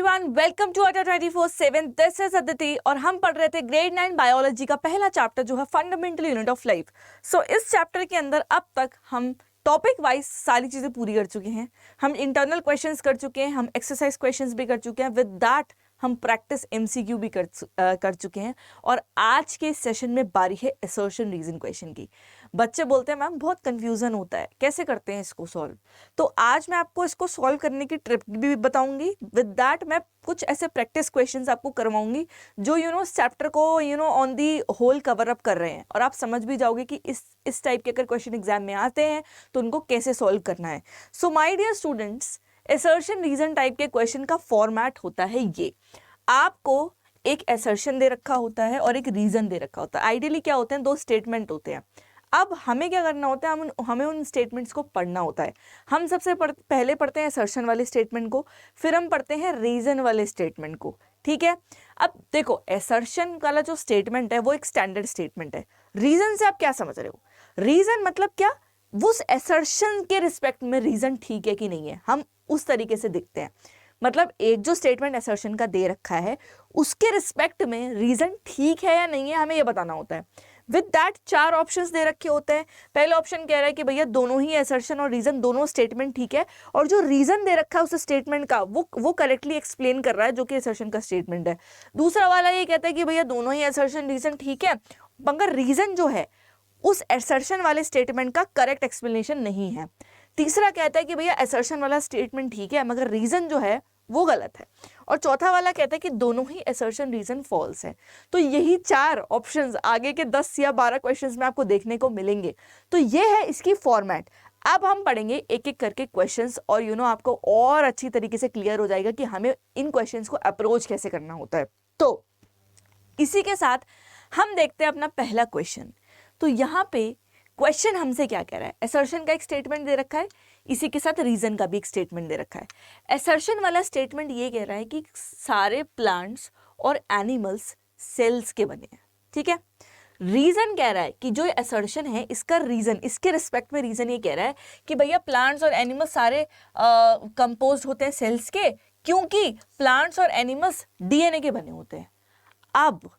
Everyone, welcome to अड्डा 24/7। This is Aditi और हम पढ़ रहे थे ग्रेड 9 बायोलॉजी का पहला चैप्टर जो है फंडामेंटल यूनिट ऑफ लाइफ। सो इस चैप्टर के अंदर अब तक हम टॉपिक वाइज सारी चीज़ें पूरी कर चुके हैं। हम इंटरनल क्वेश्चंस कर चुके हैं, हम एक्सरसाइज क्वेश्चंस भी कर चुके हैं, विद दैट हम प्रैक्टिस एमसीक्यू भी कर चुके हैं। और आज के सेशन में बारी है असर्शन रीजन क्वेश्चन की। बच्चे बोलते हैं मैम बहुत कंफ्यूजन होता है, कैसे करते हैं इसको सॉल्व। तो आज मैं आपको इसको सॉल्व करने की ट्रिक भी बताऊंगी, विद दैट मैं कुछ ऐसे प्रैक्टिस क्वेश्चंस आपको करवाऊंगी जो चैप्टर को on the whole cover up कर रहे हैं, और आप समझ भी जाओगे कि इस टाइप के अगर क्वेश्चन एग्जाम में आते हैं तो उनको कैसे सॉल्व करना है। So my dear students, assertion reason type के क्वेश्चन का फॉर्मेट होता है ये। आपको एक असर्शन दे रखा होता है और एक रीजन दे रखा होता है। आइडियली क्या होते हैं, दो स्टेटमेंट होते हैं। अब हमें क्या करना होता है, हमें उन स्टेटमेंट्स को पढ़ना होता है। हम सबसे पहले पढ़ते हैं असर्शन वाले स्टेटमेंट को, फिर हम पढ़ते हैं रीजन वाले स्टेटमेंट को। ठीक है, अब देखो असर्शन वाला जो स्टेटमेंट है वो एक स्टैंडर्ड स्टेटमेंट है। रीजन से आप क्या समझ रहे हो? रीजन मतलब क्या, उस असर्शन के रिस्पेक्ट में रीजन ठीक है कि नहीं है, हम उस तरीके से देखते हैं। मतलब एक जो स्टेटमेंट असर्शन का दे रखा है उसके रिस्पेक्ट में रीजन ठीक है या नहीं है, हमें ये बताना होता है। विद दैट 4 ऑप्शंस दे रखे होते हैं। पहला ऑप्शन कह रहा है कि भैया दोनों ही असर्शन और रीजन दोनों स्टेटमेंट ठीक है, और जो रीजन दे रखा है उस स्टेटमेंट का वो करेक्टली एक्सप्लेन कर रहा है जो कि असर्शन का स्टेटमेंट है। दूसरा वाला ये कहता है कि भैया दोनों ही असर्शन रीजन ठीक है, मगर रीजन जो है उस असर्शन वाले स्टेटमेंट का करेक्ट एक्सप्लेनेशन नहीं है। तीसरा कहता है कि भैया असर्शन वाला स्टेटमेंट ठीक है मगर रीजन जो है वो गलत है। और चौथा वाला कहता है कि दोनों ही असर्शन रीजन फॉल्स है। तो यही 4 ऑप्शंस आगे के 10 या 12 क्वेश्चंस में आपको देखने को मिलेंगे। तो ये है इसकी फॉर्मेट। अब हम पढ़ेंगे एक एक करके क्वेश्चंस, और आपको और अच्छी तरीके से क्लियर हो जाएगा कि हमें इन क्वेश्चंस को अप्रोच कैसे करना होता है। तो इसी के साथ हम देखते हैं अपना पहला क्वेश्चन। तो यहाँ पे क्वेश्चन हमसे क्या कह रहा है, असर्शन का एक स्टेटमेंट दे रखा है, इसी के साथ रीजन का भी एक स्टेटमेंट दे रखा है। असर्शन वाला स्टेटमेंट ये कह रहा है कि सारे प्लांट्स और एनिमल्स सेल्स के बने हैं। ठीक है, रीजन कह रहा है कि जो असर्शन है इसका रीजन, इसके रिस्पेक्ट में रीजन ये कह रहा है कि भैया प्लांट्स और एनिमल्स सारे कंपोज होते हैं सेल्स के, क्योंकि प्लांट्स और एनिमल्स डीएनए के बने होते हैं। अब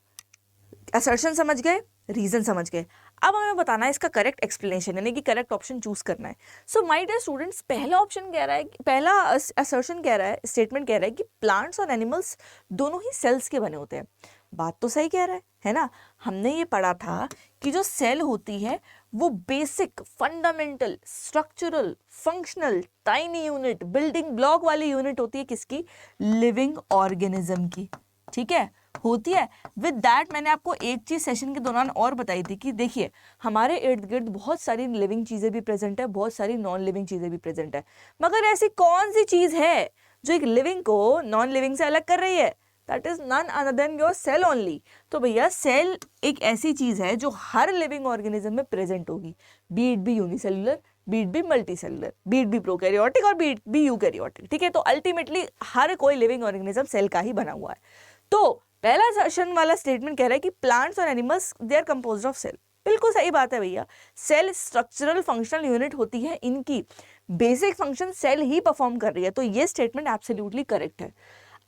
असर्शन समझ गए, रीजन समझ गए, अब हमें बताना है इसका करेक्ट एक्सप्लेनेशन, यानी कि करेक्ट ऑप्शन चूज करना है। सो माय डियर स्टूडेंट्स, पहला ऑप्शन कह रहा है, पहला असर्शन कह रहा है, स्टेटमेंट कह रहा है कि प्लांट्स और एनिमल्स दोनों ही सेल्स के बने होते हैं। बात तो सही कह रहा है ना। हमने ये पढ़ा था कि जो सेल होती है वो basic, fundamental, structural, functional, tiny unit, building block वाली यूनिट होती है किसकी? लिविंग ऑर्गेनिज्म की। ठीक है, होती है। विद दैट मैंने आपको एक चीज सेशन के दौरान और बताई थी कि देखिए हमारे इर्द गिर्द बहुत सारी लिविंग चीजें भी प्रेजेंट है, बहुत सारी नॉन लिविंग चीजें भी प्रेजेंट है, मगर ऐसी कौन सी चीज है जो एक लिविंग को नॉन लिविंग से अलग कर रही है? That is none other than your cell only. तो भैया सेल एक ऐसी चीज है जो हर लिविंग ऑर्गेनिज्म में प्रेजेंट होगी, be it be unicellular, be it be multicellular, be it be prokaryotic और बी इट बी यूकैरियोटिक। ठीक है, तो अल्टीमेटली हर कोई लिविंग ऑर्गेनिज्म सेल का ही बना हुआ है। तो पहला असर्शन वाला स्टेटमेंट कह रहा है कि प्लांट्स और animals they are composed of cell. बिल्कुल सही बात है भैया, सेल स्ट्रक्चरल फंक्शनल यूनिट होती है, इनकी बेसिक फंक्शन सेल ही परफॉर्म कर रही है। तो ये स्टेटमेंट एब्सोल्युटली करेक्ट है।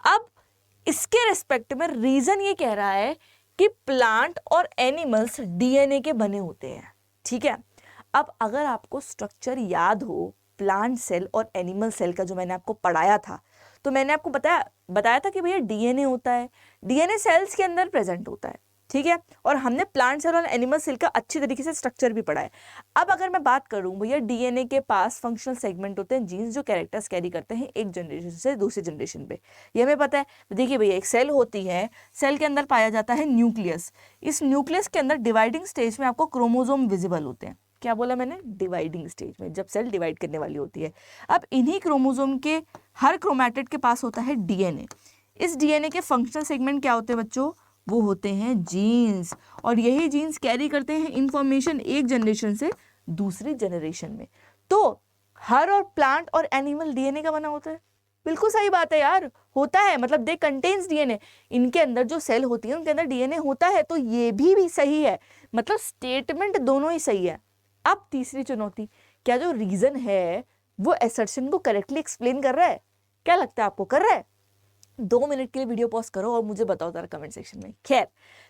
अब इसके रिस्पेक्ट में रीजन ये कह रहा है कि प्लांट और एनिमल्स डीएनए के बने होते हैं। ठीक है, अब अगर आपको स्ट्रक्चर याद हो प्लांट सेल और एनिमल सेल का जो मैंने आपको पढ़ाया था, तो मैंने आपको बताया था कि भैया डीएनए होता है, डीएनए सेल्स के अंदर प्रेजेंट होता है। ठीक है, और हमने प्लांट सेल और एनिमल सेल का अच्छी तरीके से स्ट्रक्चर भी पढ़ा है। अब अगर मैं बात करूं भैया, डीएनए के पास फंक्शनल सेगमेंट होते हैं, जीन्स जो कैरेक्टर्स कैरी करते हैं एक जनरेशन से दूसरी जनरेशन पे, ये हमें पता है। देखिए भैया, एक सेल होती है, सेल के अंदर पाया जाता है न्यूक्लियस। इस न्यूक्लियस के अंदर डिवाइडिंग स्टेज में आपको क्रोमोसोम विजिबल होते हैं। क्या बोला मैंने? डिवाइडिंग स्टेज में, जब सेल डिवाइड करने वाली होती है। अब इन्हीं क्रोमोसोम के हर क्रोमैटिड के पास होता है डीएनए। इस डीएनए के फंक्शनल सेगमेंट क्या होते हैं बच्चों? वो होते हैं जीन्स, और यही जीन्स कैरी करते हैं इंफॉर्मेशन एक जनरेशन से दूसरी जनरेशन में। तो हर और प्लांट और एनिमल डीएनए का बना होता है। बिल्कुल सही बात है यार, होता है, मतलब दे कंटेन्स डीएनए। इनके अंदर जो सेल होती है उनके अंदर डीएनए होता है, तो ये भी सही है, मतलब स्टेटमेंट दोनों ही सही है। अब तीसरी चुनौती, क्या जो रीजन है वो असर्शन को करेक्टली एक्सप्लेन कर रहा है? क्या लगता है आपको, कर रहा है? 2 मिनट के लिए वीडियो पॉज करो और मुझे बताओ जरा कमेंट सेक्शन में। खैर,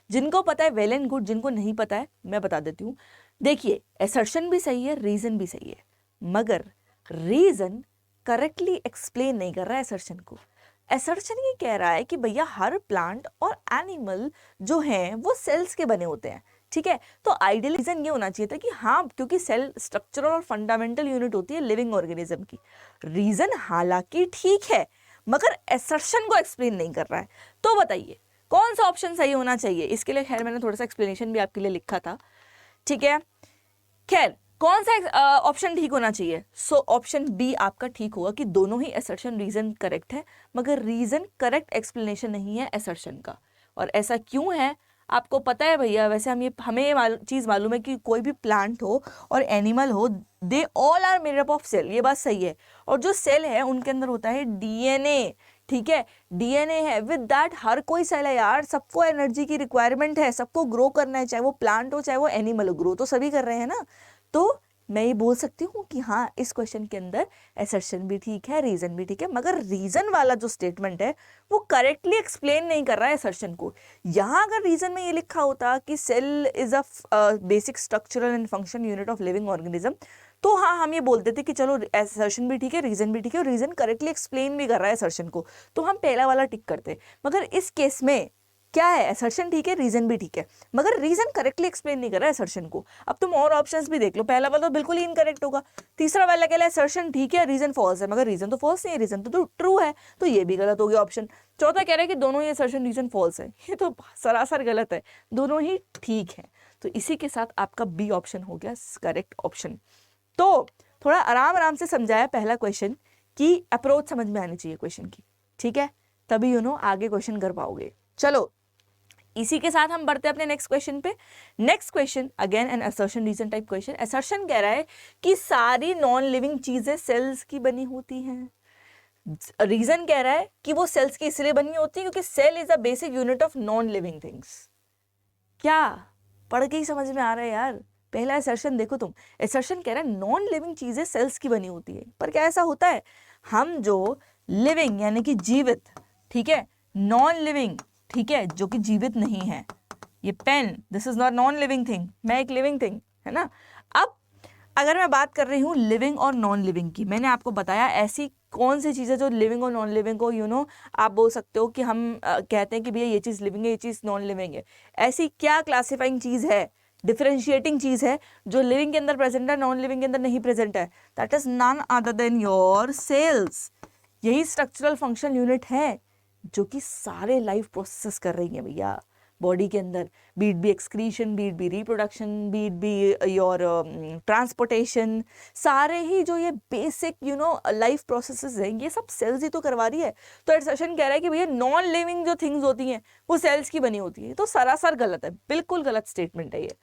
जिनको पता है वेल एंड गुड, जिनको नहीं पता है मैं बता देती हूँ। देखिए, असर्शन भी सही है, रीजन भी सही है, मगर रीजन करेक्टली एक्सप्लेन नहीं कर रहा है असर्शन को। असर्शन ये कह रहा है कि भैया हर प्लांट और एनिमल जो हैं वो सेल्स के बने होते हैं, ठीक है। तो आइडियल रीजन ये होना चाहिए था कि हाँ, क्योंकि सेल स्ट्रक्चरल और फंडामेंटल यूनिट होती है लिविंग ऑर्गेनिज्म की। रीजन हालांकि ठीक है, मगर असर्शन को एक्सप्लेन नहीं कर रहा है। तो बताइए कौन सा ऑप्शन सही होना चाहिए? इसके लिए खैर मैंने थोड़ा सा एक्सप्लेनेशन भी आपके लिए लिखा था, ठीक है। खैर, कौन सा ऑप्शन ठीक होना चाहिए? सो ऑप्शन बी आपका ठीक होगा कि दोनों ही असर्शन रीजन करेक्ट है, मगर रीजन करेक्ट एक्सप्लेनेशन नहीं है असर्शन का। और ऐसा क्यों है आपको पता है भैया? वैसे हमें ये चीज़ मालूम है कि कोई भी प्लांट हो और एनिमल हो, they all are made up of cell, ये बात सही है। और जो सेल है उनके अंदर होता है डीएनए, ठीक है। डीएनए है, विद दैट हर कोई सेल है यार, सबको एनर्जी की रिक्वायरमेंट है, सबको ग्रो करना है, चाहे वो प्लांट हो चाहे वो एनिमल हो, ग्रो तो सभी कर रहे हैं ना। तो मैं ये बोल सकती हूँ कि हाँ, इस क्वेश्चन के अंदर असर्शन भी ठीक है, रीजन भी ठीक है, मगर रीजन वाला जो स्टेटमेंट है वो करेक्टली एक्सप्लेन नहीं कर रहा है असर्शन को। यहाँ अगर रीजन में ये लिखा होता कि cell is a basic structural and function unit of living organism, तो हाँ, हम ये बोलते थे कि चलो असर्शन भी ठीक है, रीजन भी ठीक है, और रीजन करेक्टली एक्सप्लेन भी कर रहा है असर्शन को, तो हम पहला वाला टिक करते। मगर इस केस में क्या है, असर्शन ठीक है, रीजन भी ठीक है, मगर रीजन करेक्टली एक्सप्लेन नहीं कर रहा है असर्शन को। अब तुम और ऑप्शंस भी देख लो, पहला वाला तो बिल्कुल ही इनकरेक्ट होगा, तीसरा वाला कह रहा है असर्शन ठीक है, रीजन फॉल्स है, मगर रीजन तो फॉल्स नहीं है, रीजन तो ट्रू है, तो ये भी गलत हो गया ऑप्शन। चौथा कह रहा है कि दोनों ही असर्शन रीजन फॉल्स है, ये तो सरासर गलत है, दोनों ही ठीक है। तो इसी के साथ आपका बी ऑप्शन हो गया करेक्ट ऑप्शन। तो थोड़ा आराम आराम से समझाया पहला क्वेश्चन कि अप्रोच समझ में आनी चाहिए क्वेश्चन की, ठीक है, तभी आगे क्वेश्चन कर पाओगे। चलो, इसी के साथ हम बढ़ते हैं अपने नेक्स्ट क्वेश्चन पे। Next question again an assertion reason type question. Assertion कह रहा है कि सारी नॉन लिविंग चीजें सेल्स की बनी होती हैं। रीजन कह रहा है कि वो सेल्स की इसलिए बनी होती है क्योंकि cell is a basic unit of non living things. क्या पढ़ के ही समझ में आ रहा है यार? पहला असर्शन देखो तुम, असर्शन कह रहा है नॉन लिविंग चीजें सेल्स की बनी होती है, पर क्या ऐसा होता है? हम जो लिविंग यानी कि जीवित, ठीक है, नॉन लिविंग, ठीक है, जो कि जीवित नहीं है, ये pen, this is not non living thing, मैं एक लिविंग थिंग, है ना। अब अगर मैं बात कर रही हूँ लिविंग और नॉन लिविंग की, मैंने आपको बताया ऐसी कौन सी चीज़ें जो लिविंग और नॉन लिविंग को आप बोल सकते हो कि हम कहते हैं कि भैया ये चीज़ लिविंग है, ये चीज़ नॉन लिविंग है। ऐसी क्या क्लासिफाइंग चीज़ है, डिफरेंशिएटिंग चीज़ है जो लिविंग के अंदर प्रेजेंट है, नॉन लिविंग के अंदर नहीं प्रेजेंट है? That is none other than your cells. यही स्ट्रक्चरल फंक्शन यूनिट है जो कि सारे लाइफ प्रोसेस कर रही है भैया बॉडी के अंदर, be it be excretion, be it be reproduction, be it be your transportation, सारे ही जो ये बेसिक लाइफ प्रोसेसेस हैं, ये सब सेल्स ही तो करवा रही है। तो असर्शन कह रहा है कि भैया नॉन लिविंग जो थिंग्स होती हैं वो सेल्स की बनी होती है, तो सरासर गलत है, बिल्कुल गलत स्टेटमेंट है ये।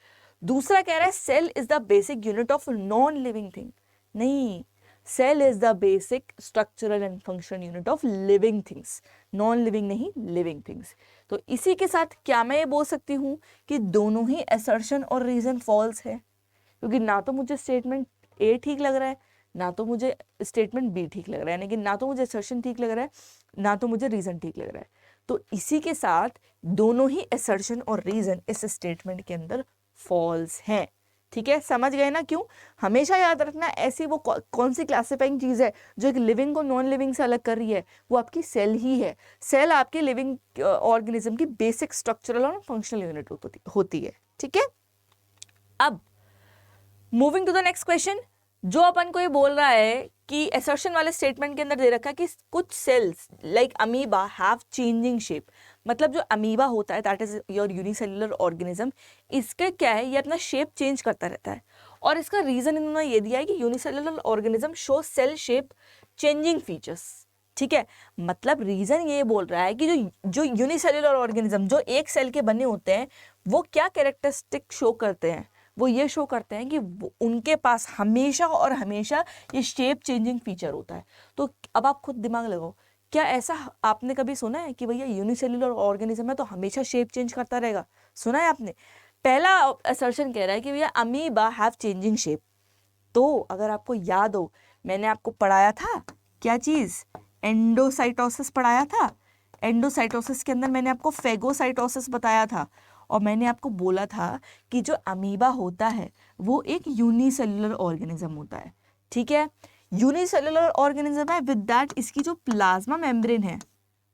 दूसरा कह रहा है cell is the basic unit of non living thing. नहीं, cell is the basic structural and function unit of living things, non living नहीं, लिविंग थिंग्स। तो इसी के साथ क्या मैं ये बोल सकती हूँ कि दोनों ही असर्शन और रीजन फॉल्स है, क्योंकि ना तो मुझे स्टेटमेंट ए ठीक लग रहा है, ना तो मुझे स्टेटमेंट बी ठीक लग रहा है, यानी कि ना तो मुझे असर्शन ठीक लग रहा है, ना तो मुझे रीजन ठीक लग रहा है। तो इसी के साथ दोनों ही असर्शन और रीजन इस स्टेटमेंट के अंदर फॉल्स हैं, ठीक है। समझ गए ना क्यों? हमेशा याद रखना, ऐसी वो कौन सी क्लासिफाइंग चीज़ है जो एक लिविंग को नॉन लिविंग से अलग कर रही है, वो आपकी सेल ही है। सेल आपके लिविंग ऑर्गेनिज्म की बेसिक स्ट्रक्चरल और फंक्शनल यूनिट होती है, ठीक है। अब moving to the next question, जो अपन को ये बोल रहा है कि असर्शन वाले स्टेटमेंट के अंदर दे रखा है कि कुछ cells like amoeba have changing shape. मतलब जो अमीबा होता है that is your unicellular organism, इसके क्या है, ये अपना शेप चेंज करता रहता है। और इसका रीजन इन्होंने ये दिया है कि unicellular organism show cell shape changing features, ठीक है। मतलब रीजन ये बोल रहा है कि जो यूनिसेल्युलर ऑर्गेनिज्म जो एक सेल के बने होते हैं वो क्या कैरेक्टरिस्टिक शो करते हैं, वो ये शो करते हैं कि उनके पास हमेशा और हमेशा ये शेप चेंजिंग फीचर होता है। तो अब आप खुद दिमाग लगाओ, क्या ऐसा आपने कभी सुना है कि भैया यूनिसेल्युलर ऑर्गेनिज्म है तो हमेशा शेप चेंज करता रहेगा? सुना है आपने? पहला असर्शन कह रहा है कि भैया अमीबा हैव चेंजिंग शेप। तो अगर आपको याद हो, मैंने आपको पढ़ाया था क्या चीज़, एंडोसाइटोसिस पढ़ाया था। एंडोसाइटोसिस के अंदर मैंने आपको फेगोसाइटोसिस बताया था, और मैंने आपको बोला था कि जो अमीबा होता है वो एक यूनिसेलुलर ऑर्गेनिज्म होता है, ठीक है। यूनिसेलुलर ऑर्गेनिज्म है, विद दैट इसकी जो प्लाज्मा मेम्ब्रेन है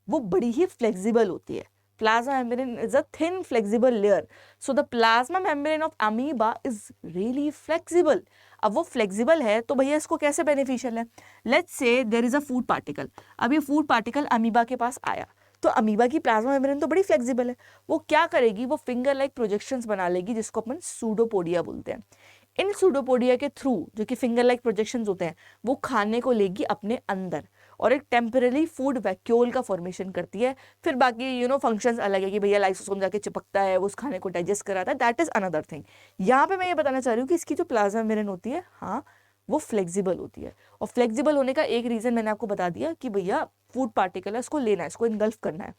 वो बड़ी ही फ्लेक्सिबल होती है। Plasma membrane is a thin flexible layer, so the plasma membrane of amoeba is really flexible. अब वो फ्लेक्सिबल है तो भैया इसको कैसे बेनिफिशियल है? Let's say there is a food particle, अब ये फूड पार्टिकल अमीबा के पास आया, तो अमीबा की प्लाज्मा मेम्ब्रेन तो बड़ी फ्लेक्सिबल है, वो क्या करेगी, वो फिंगर लाइक प्रोजेक्शंस बना लेगी जिसको अपन सूडोपोडिया बोलते हैं। इन सूडोपोडिया के थ्रू, जो कि फिंगर लाइक प्रोजेक्शंस होते हैं, वो खाने को लेगी अपने अंदर और एक टेम्पररी फूड वैक्यूल का फॉर्मेशन करती है। फिर बाकी फंक्शंस अलग है कि भैया लाइसोसोम जाके चिपकता है, वो उस खाने को डाइजेस्ट कराता है, दैट इज अनदर थिंग। यहाँ पे मैं ये बताना चाह रही हूँ कि इसकी जो प्लाज्मा मेम्ब्रेन होती है, हाँ वो फ्लेक्सिबल होती है, और फ्लेक्सिबल होने का एक रीजन मैंने आपको बता दिया कि भैया फूड पार्टिकल है, उसको लेना है, इसको इनगल्फ करना है।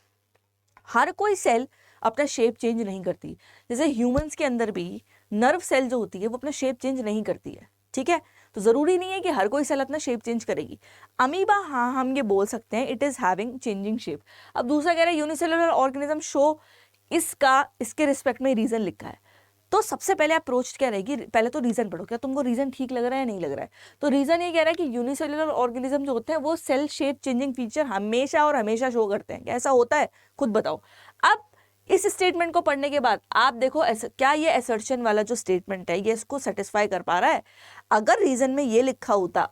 हर कोई सेल अपना शेप चेंज नहीं करती, जैसे ह्यूमंस के अंदर भी नर्व सेल जो होती है वो अपना शेप चेंज नहीं करती है, ठीक है। तो जरूरी नहीं है कि हर कोई सेल अपना शेप चेंज करेगी। अमीबा, हाँ हम ये बोल सकते हैं it is having changing shape. अब दूसरा कह रहा है यूनिसेलुलर ऑर्गेनिज्म शो, इसके रिस्पेक्ट में रीजन लिखा है। तो सबसे पहले अप्रोच क्या रहेगी, पहले तो रीजन पढ़ो, क्या तुमको रीजन ठीक लग रहा है नहीं लग रहा है। तो रीजन ये कह रहा है कि यूनिसेलुलर ऑर्गेनिज्म जो होते हैं वो सेल शेप चेंजिंग फीचर हमेशा और हमेशा शो करते हैं। कैसा होता है खुद बताओ। अब इस स्टेटमेंट को पढ़ने के बाद आप देखो क्या ये असर्शन वाला जो स्टेटमेंट है ये इसको सेटिस्फाई कर पा रहा है। अगर रीजन में ये लिखा होता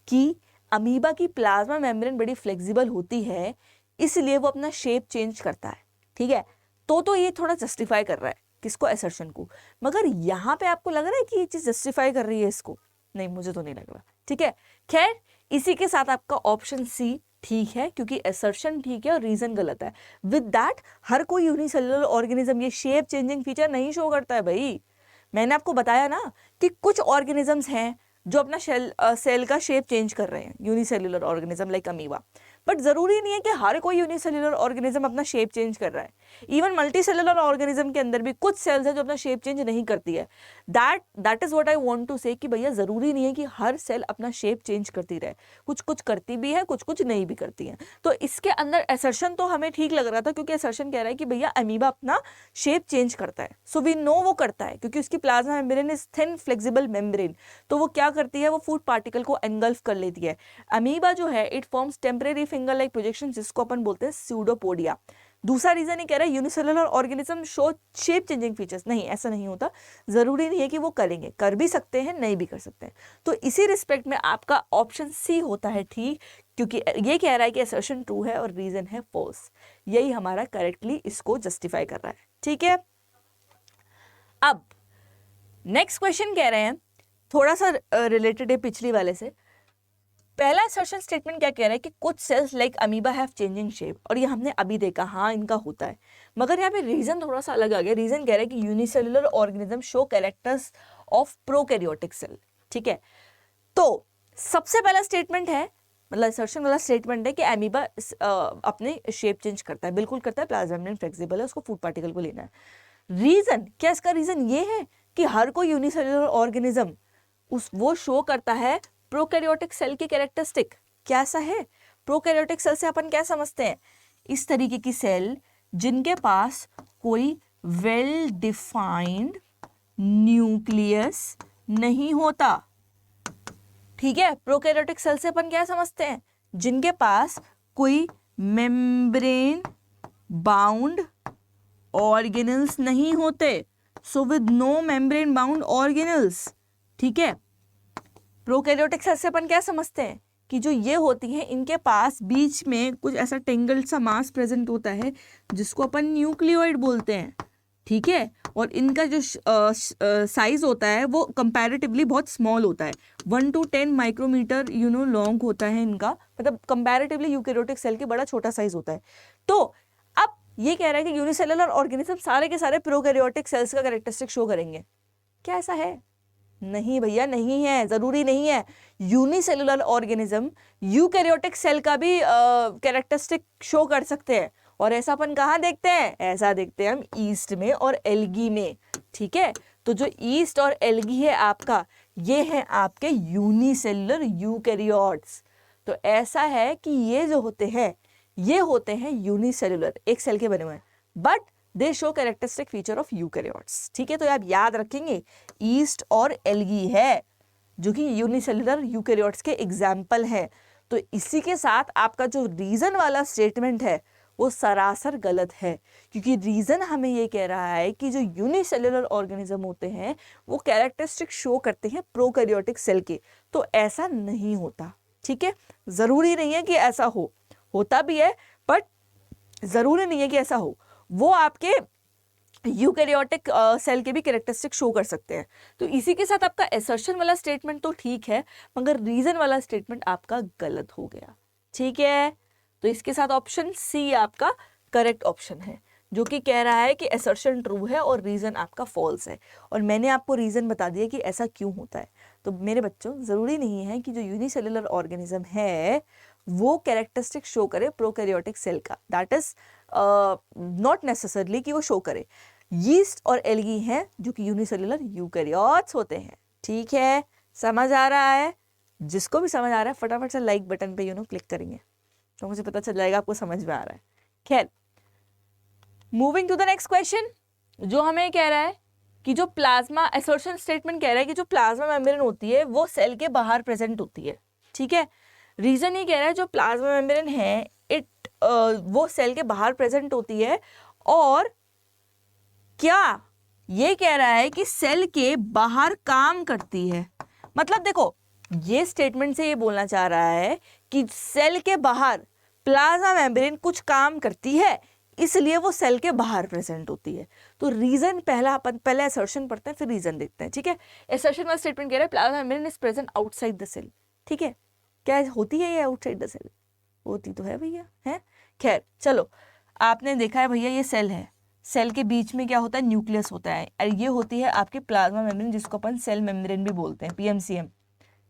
कि अमीबा की प्लाज्मा मेम्ब्रेन बड़ी फ्लेक्सिबल होती है इसलिए वो अपना शेप चेंज करता है, ठीक है, तो ये थोड़ा जस्टिफाई कर रहा है किसको, असर्शन को। मगर यहाँ पे आपको लग रहा है कि ये चीज जस्टिफाई कर रही है इसको? नहीं, मुझे तो नहीं लग रहा, ठीक है। खैर इसी के साथ आपका ऑप्शन सी ठीक है, क्योंकि असर्शन ठीक है और रीजन गलत है। विद दैट हर कोई यूनिसेलुलर ऑर्गेनिज्म ये शेप चेंजिंग फीचर नहीं शो करता है भाई। मैंने आपको बताया ना कि कुछ ऑर्गेनिजम्स हैं जो अपना सेल का शेप चेंज कर रहे हैं, unicellular organism like amoeba, but जरूरी नहीं है कि हर कोई यूनिसेलुलर ऑर्गेनिज्म अपना शेप चेंज कर रहा है। इवन मल्टीसेलुलर ऑर्गेनिज्म के अंदर भी कुछ सेल्स है जो अपना शेप चेंज नहीं करती है। That is what I want to say कि भैया जरूरी नहीं है कि हर सेल अपना शेप चेंज करती रहे, कुछ कुछ करती भी है, कुछ कुछ नहीं भी करती है। तो इसके अंदर असर्शन तो हमें ठीक लग रहा था, क्योंकि असर्शन कह रहा है कि भैया अमीबा अपना शेप चेंज करता है, सो वी नो वो करता है क्योंकि उसकी plasma membrane is thin flexible membrane. तो वो क्या करती है, वो फूड पार्टिकल को एनगल्फ कर लेती है। अमीबा जो है it forms temporary finger like projection जिसको अपन बोलते हैं सूडोपोडिया। दूसरा रीजन ये कह रहा है unicellular organism show shape changing features, नहीं ऐसा नहीं होता, जरूरी नहीं है कि वो करेंगे, कर भी सकते हैं नहीं भी कर सकते हैं। तो इसी रिस्पेक्ट में आपका ऑप्शन सी होता है ठीक, क्योंकि ये कह रहा है कि असर्शन ट्रू है और रीजन है फॉल्स। यही हमारा करेक्टली इसको जस्टिफाई कर रहा है, ठीक है। अब नेक्स्ट क्वेश्चन कह रहे हैं थोड़ा सा रिलेटेड है पिछली वाले से। पहला असर्शन स्टेटमेंट क्या कह रहा है कि कुछ cells like amoeba have changing shape, और ये हमने अभी देखा, हाँ इनका होता है। मगर यहाँ पे रीजन थोड़ा सा अलग आ गया। रीजन कह रहा है कि unicellular organism show characters of prokaryotic cell, ठीक है। तो सबसे पहला स्टेटमेंट है, मतलब असर्शन वाला स्टेटमेंट है कि अमीबा अपने शेप चेंज करता है, बिल्कुल करता है, प्लाज्मा मेम्ब्रेन फ्लेक्सिबल है, उसको फूड पार्टिकल को लेना है। रीजन क्या, इसका रीजन ये है कि हर कोई यूनिसेलुलर ऑर्गेनिज्म वो शो करता है प्रोकैरियोटिक सेल की कैरेक्टरिस्टिक। कैसा है प्रोकैरियोटिक सेल से अपन क्या समझते हैं, इस तरीके की सेल जिनके पास कोई वेल डिफाइंड न्यूक्लियस नहीं होता, ठीक है। प्रोकैरियोटिक सेल से अपन क्या समझते हैं, जिनके पास कोई मेम्ब्रेन बाउंड ऑर्गेनल्स नहीं होते, so with no membrane bound organelles, ठीक है। प्रोकैरियोटिक सेल से अपन क्या समझते हैं कि जो ये होती हैं इनके पास बीच में कुछ ऐसा टेंगल्ड सा मास प्रेजेंट होता है जिसको अपन न्यूक्लियोइड बोलते हैं, ठीक है। और इनका जो साइज होता है वो कंपैरेटिवली बहुत स्मॉल होता है, 1 to 10 माइक्रोमीटर लॉन्ग होता है इनका, मतलब कंपैरेटिवली यूकैरियोटिक सेल के बड़ा छोटा साइज होता है। तो अब ये कह रहा है कि यूनिसेलुलर ऑर्गेनिज्म सारे के सारे प्रोकैरियोटिक सेल्स का कैरेक्टरिस्टिक शो करेंगे। क्या ऐसा है? नहीं भैया, नहीं है, जरूरी नहीं है। यूनिसेलुलर ऑर्गेनिज्म यूकैरियोटिक सेल का भी कैरेक्टरिस्टिक शो कर सकते हैं, और ऐसा अपन कहाँ देखते हैं, ऐसा देखते हैं हम ईस्ट में और एल्गी में, ठीक है। तो जो ईस्ट और एल्गी है आपका, ये है आपके यूनिसेलुलर यूकैरियोट्स। तो ऐसा है कि ये जो होते हैं ये होते हैं यूनिसेल्युलर, एक सेल के बने हुए हैं, but they show characteristic feature of eukaryotes. ठीक है, तो आप याद रखेंगे ईस्ट और एल्गी है जो कि यूनिसेल्युलर यूकैरियोट्स के एग्जाम्पल है। तो इसी के साथ आपका जो रीजन वाला स्टेटमेंट है वो सरासर गलत है, क्योंकि रीजन हमें ये कह रहा है कि जो यूनिसेल्युलर ऑर्गेनिज्म होते हैं वो कैरेक्टरिस्टिक शो करते हैं प्रोकैरियोटिक सेल के, तो ऐसा नहीं होता। ठीक है, जरूरी नहीं है कि ऐसा हो, होता भी है बट जरूरी नहीं है कि ऐसा हो, वो आपके यूकैरियोटिक सेल के भी कैरेक्टरिस्टिक शो कर सकते हैं। तो इसी के साथ आपका एसर्शन वाला स्टेटमेंट तो ठीक है, मगर रीजन वाला स्टेटमेंट आपका गलत हो गया। ठीक है, तो इसके साथ ऑप्शन सी आपका करेक्ट ऑप्शन है, जो कि कह रहा है कि एसर्शन ट्रू है और रीजन आपका फॉल्स है। और मैंने आपको रीजन बता दिया कि ऐसा क्यों होता है। तो मेरे बच्चों, जरूरी नहीं है कि जो यूनिसेल्युलर ऑर्गेनिज्म है वो कैरेक्टरिस्टिक शो करे प्रोकैरियोटिक सेल का, दैट इज नॉट नेसेसरली कि वो शो करे। यीस्ट और एल्गी हैं जो कि यूनिसेल्युलर यूकैरियोट्स होते हैं। ठीक है, समझ आ रहा है? जिसको भी समझ आ रहा है फटाफट से लाइक बटन पे क्लिक करेंगे तो मुझे पता चल जाएगा आपको समझ में आ रहा है। खैर, moving to the next question, जो हमें कह रहा है कि जो प्लाज्मा एसर्शन स्टेटमेंट कह रहा है कि जो प्लाज्मा मेम्ब्रेन होती है वो सेल के बाहर प्रेजेंट होती है। ठीक है, रीजन ये कह रहा है जो प्लाज्मा मेम्ब्रेन है वो सेल के बाहर प्रेजेंट होती है, और क्या ये कह रहा है कि सेल के बाहर काम करती है। मतलब देखो, ये स्टेटमेंट से ये बोलना चाह रहा है कि सेल के बाहर प्लाज्मा मेम्ब्रेन कुछ काम करती है, इसलिए वो सेल के बाहर प्रेजेंट होती है। तो रीजन पहले असर्शन पढ़ते हैं फिर रीजन देखते हैं। ठीक है, असर्शन वाला स्टेटमेंट कह रहा है plasma membrane is present outside the cell. ठीक है, क्या होती है ये आउटसाइड द सेल? होती तो है भैया, है। खैर चलो, आपने देखा है भैया ये सेल है, सेल के बीच में क्या होता है? न्यूक्लियस होता है, और ये होती है आपकी प्लाज्मा मेम्ब्रेन जिसको अपन सेल मेम्ब्रेन भी बोलते हैं, पीएमसीएम।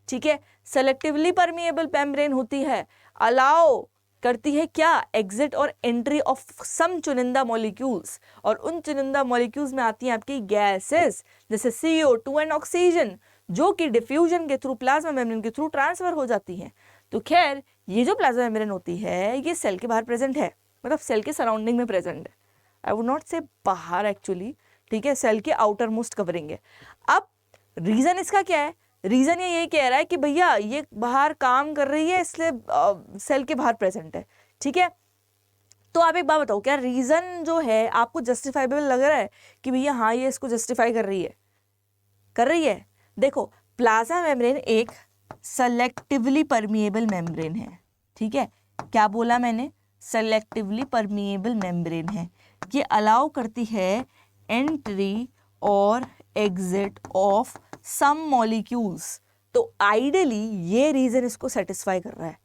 ठीक है, सेलेक्टिवली परमिएबल मेम्ब्रेन होती है, अलाउ करती है क्या? एग्जिट और एंट्री ऑफ सम चुनिंदा मॉलिक्यूल्स, और उन चुनिंदा मॉलिक्यूल्स में आती हैं आपकी गैसेस जैसे CO2 एंड ऑक्सीजन, जो कि डिफ्यूजन के थ्रू प्लाज्मा मेम्ब्रेन के थ्रू ट्रांसफर हो जाती हैं। तो खैर, ये जो प्लाज्मा मेम्ब्रेन होती है ये सेल के बाहर प्रेजेंट है, मतलब सेल के सराउंडिंग में प्रेजेंट है। आई वुड नॉट से बाहर एक्चुअली, ठीक है, सेल के आउटर मोस्ट कवरिंग है। अब रीजन इसका क्या है? रीजन ये कह रहा है कि भैया ये बाहर काम कर रही है इसलिए सेल के बाहर प्रेजेंट है। ठीक है, तो आप एक बात बताओ, क्या रीजन जो है आपको जस्टिफाइबल लग रहा है कि भैया हाँ ये इसको जस्टिफाई कर रही है? देखो, प्लाज्मा मेम्ब्रेन एक सेलेक्टिवली परमिएबल मेम्ब्रेन है। ठीक है, क्या बोला मैंने? सेलेक्टिवली परमिएबल मेम्ब्रेन है, ये अलाउ करती है एंट्री और एग्जिट ऑफ सम मॉलिक्यूल्स। तो आइडियली ये रीजन इसको सेटिस्फाई कर रहा है।